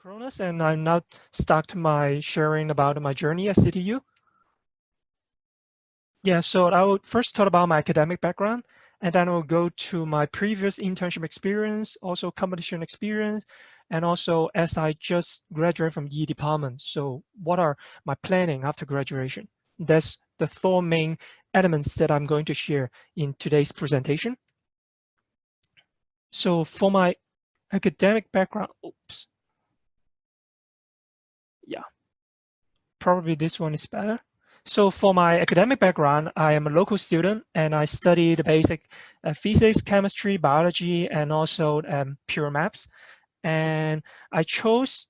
Chronos, and I'm now start my sharing about my journey at CityU. Yeah, so I will first talk about my academic background, and then I'll go to my previous internship experience, also competition experience, and also as I just graduated from EE department. So what are my planning after graduation? That's the four main elements that I'm going to share in today's presentation. So for my academic background, oops. Yeah, probably this one is better. So for my academic background, I am a local student and I study the basic physics, chemistry, biology, and also pure maths. And I chose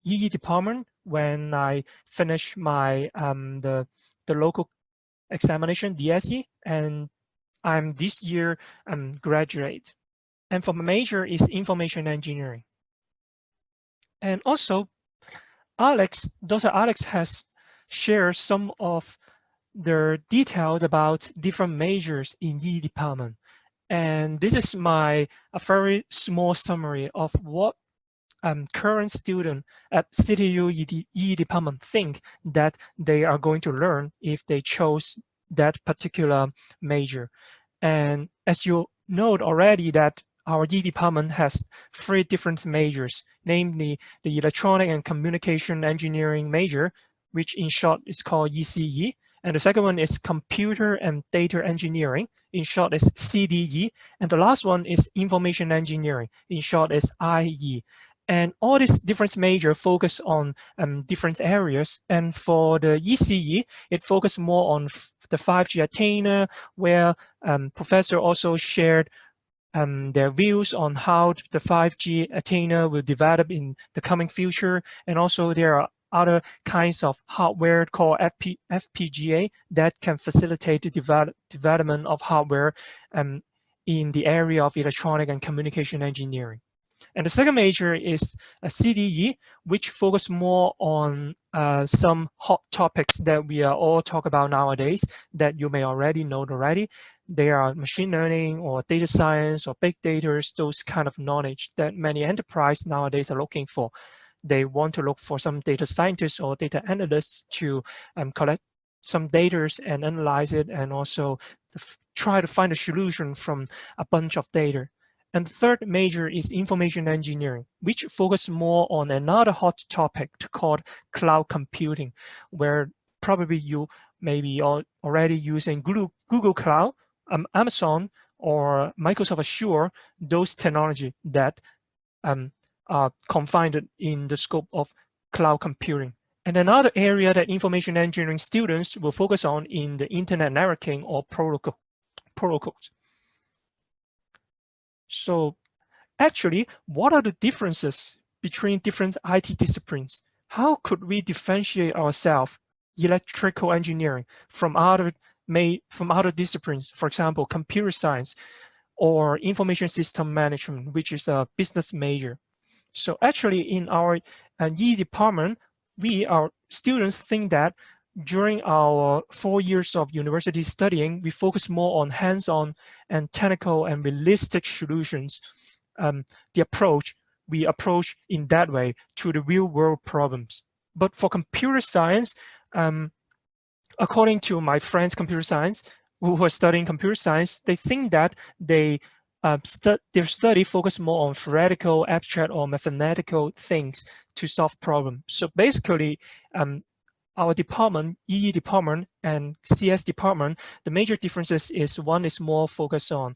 EE department when I finished my the local examination, DSE, and I'm this year graduate. And for my major is information engineering. And also, Dr. Alex has shared some of the details about different majors in EE department. And this is a very small summary of what current student at CityU-EE department think that they are going to learn if they chose that particular major. And as you know already that our EE department has three different majors, namely the Electronic and Communication Engineering major, which in short is called ECE. And the second one is Computer and Data Engineering, in short is CDE. And the last one is Information Engineering, in short is IE. And all these different majors focus on different areas. And for the ECE, it focuses more on the 5G antenna, where professor also shared their views on how the 5G antenna will develop in the coming future. And also there are other kinds of hardware called FPGA that can facilitate the development of hardware in the area of electronic and communication engineering. And the second major is a CDE, which focus more on some hot topics that we are all talk about nowadays that you may already know already. They are machine learning or data science or big data, those kind of knowledge that many enterprises nowadays are looking for. They want to look for some data scientists or data analysts to collect some data and analyze it, and also try to find a solution from a bunch of data. And the third major is information engineering, which focus more on another hot topic called cloud computing, where probably you may be already using Google Cloud, Amazon, or Microsoft Azure, those technology that are confined in the scope of cloud computing. And another area that information engineering students will focus on in the internet networking or protocols. So actually, what are the differences between different IT disciplines? How could we differentiate ourselves, electrical engineering, from other disciplines, for example, computer science or information system management, which is a business major? So actually in our EE department, our students think that during our 4 years of university studying, we focus more on hands-on and technical and realistic solutions. We approach in that way to the real-world problems. But for computer science, according to my friends computer science, who are studying computer science, they think that their study focus more on theoretical, abstract, or mathematical things to solve problems. So basically, our department, EE department and CS department, the major differences is one is more focused on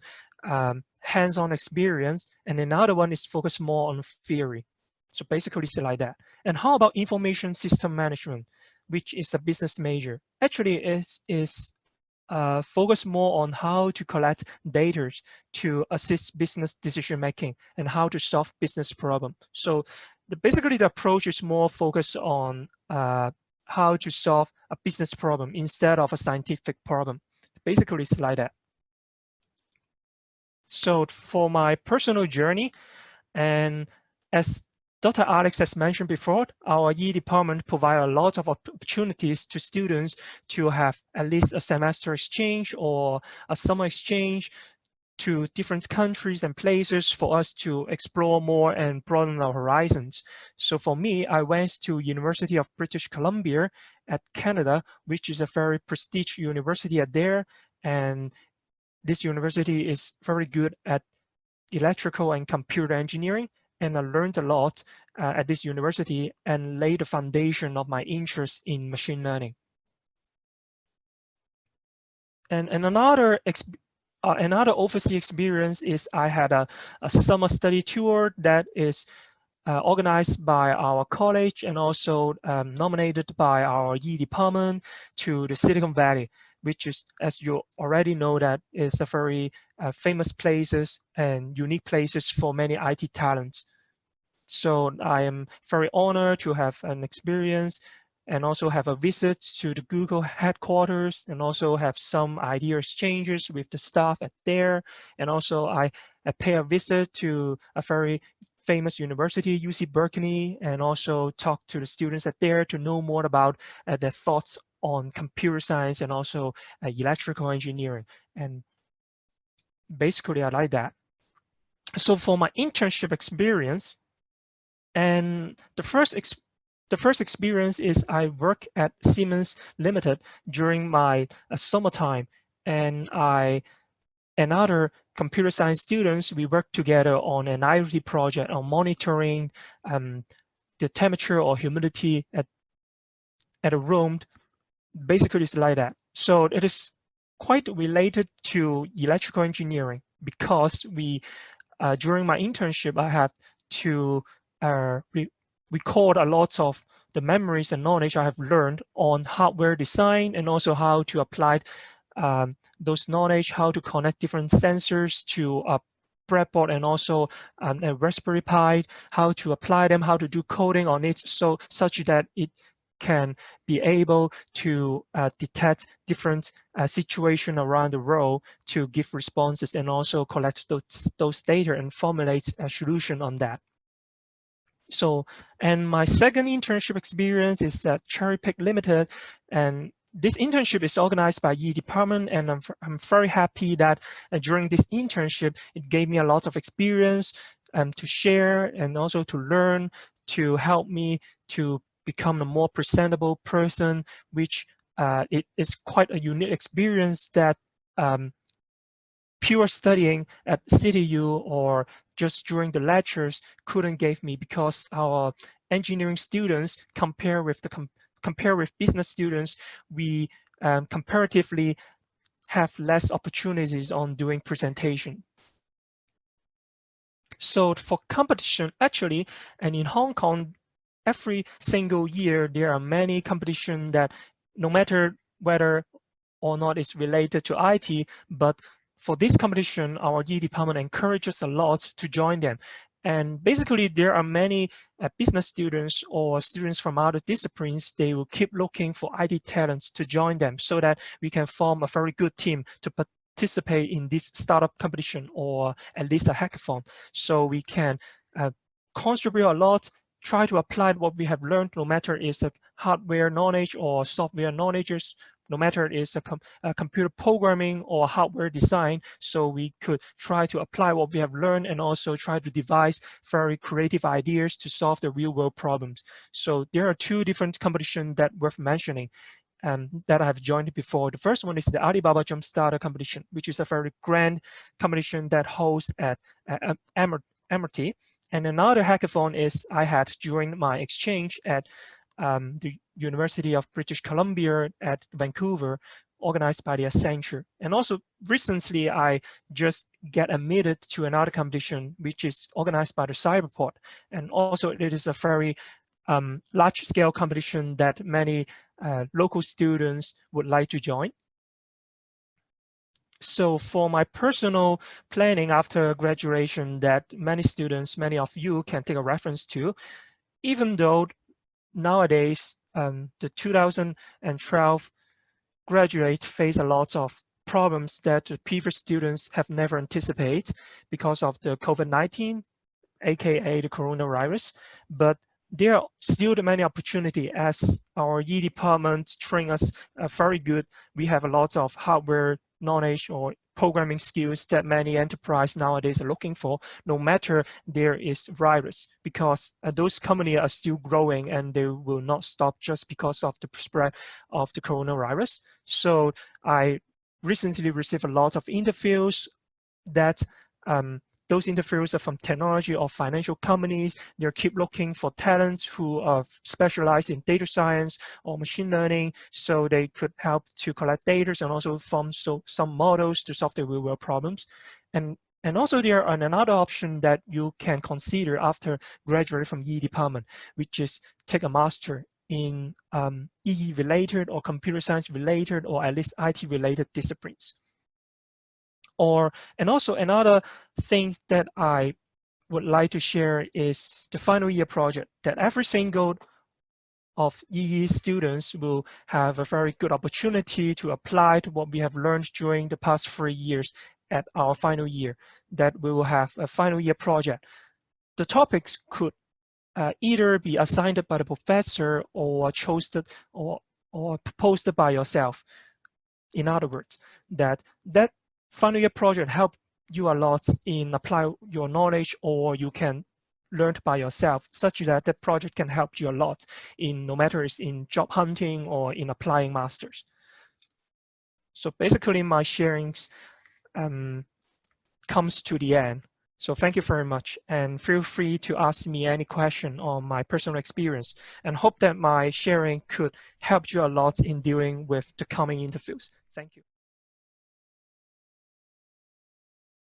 hands-on experience, and another one is focused more on theory. So basically it's like that. And how about information system management, which is a business major? Actually is focus more on how to collect data to assist business decision making and how to solve business problem. So basically the approach is more focused on how to solve a business problem instead of a scientific problem. Basically it's like that. So for my personal journey, and as Dr. Alex has mentioned before, our EE department provides a lot of opportunities to students to have at least a semester exchange or a summer exchange to different countries and places for us to explore more and broaden our horizons. So for me, I went to University of British Columbia at Canada, which is a very prestigious university at there. And this university is very good at electrical and computer engineering. And I learned a lot at this university and laid the foundation of my interest in machine learning. And another overseas experience is I had a summer study tour that is organized by our college and also nominated by our EE department to the Silicon Valley, which is, as you already know, that is a very famous places and unique places for many IT talents. So I am very honored to have an experience and also have a visit to the Google headquarters and also have some idea exchanges with the staff at there. And also I pay a visit to a very famous university, UC Berkeley, and also talk to the students at there to know more about their thoughts on computer science and also electrical engineering. And basically I like that. So for my internship experience, and the first experience is I work at Siemens Limited during my summertime, and I and other computer science students, we work together on an IoT project on monitoring the temperature or humidity at a room. Basically, it's like that. So it is quite related to electrical engineering because we during my internship, I had to record a lot of the memories and knowledge I have learned on hardware design and also how to apply those knowledge, how to connect different sensors to a breadboard and also a Raspberry Pi, how to apply them, how to do coding on it, so such that it can be able to detect different situations around the world to give responses and also collect those data and formulate a solution on that. So, and my second internship experience is at Cherry Pick Limited, and this internship is organized by EE department, and I'm very happy that during this internship, it gave me a lot of experience to share and also to learn, to help me to become a more presentable person, which it is quite a unique experience that pure studying at CityU or just during the lectures couldn't give me, because our engineering students compare with business students, we comparatively have less opportunities on doing presentation. So for competition, actually, and in Hong Kong, every single year, there are many competitions that no matter whether or not it's related to IT, but for this competition, our EE department encourages a lot to join them. And basically, there are many business students or students from other disciplines, they will keep looking for IT talents to join them so that we can form a very good team to participate in this startup competition or at least a hackathon. So we can contribute a lot, try to apply what we have learned, no matter it's a hardware knowledge or software knowledge, no matter it's a computer programming or hardware design. So we could try to apply what we have learned and also try to devise very creative ideas to solve the real world problems. So there are two different competitions that worth mentioning that I have joined before. The first one is the Alibaba Jumpstarter competition, which is a very grand competition that holds at Amity. And another hackathon is I had during my exchange at the University of British Columbia at Vancouver, organized by the Accenture. And also recently, I just get admitted to another competition, which is organized by the Cyberport. And also it is a very large-scale competition that many local students would like to join. So for my personal planning after graduation that many students, many of you can take a reference to, even though nowadays the 2012 graduate face a lot of problems that the previous students have never anticipated because of the COVID-19, aka the coronavirus, but there are still many opportunity as our EE department train us very good. We have a lot of hardware knowledge or programming skills that many enterprises nowadays are looking for, no matter there is virus, because those companies are still growing and they will not stop just because of the spread of the coronavirus. So I recently received a lot of interviews that those interviews are from technology or financial companies. They keep looking for talents who are specialized in data science or machine learning, so they could help to collect data and also form some models to solve the real-world problems. And also there are another option that you can consider after graduating from EE department, which is take a master in EE related or computer science related or at least IT related disciplines. And also another thing that I would like to share is the final year project, that every single of EE students will have a very good opportunity to apply to what we have learned during the past 3 years at our final year, that we will have a final year project. The topics could either be assigned by the professor or chosen or proposed by yourself. In other words, that final year project help you a lot in apply your knowledge, or you can learn by yourself, such that the project can help you a lot in no matter it's in job hunting or in applying masters. So basically my sharings comes to the end. So thank you very much, and feel free to ask me any question on my personal experience, and hope that my sharing could help you a lot in dealing with the coming interviews. Thank you.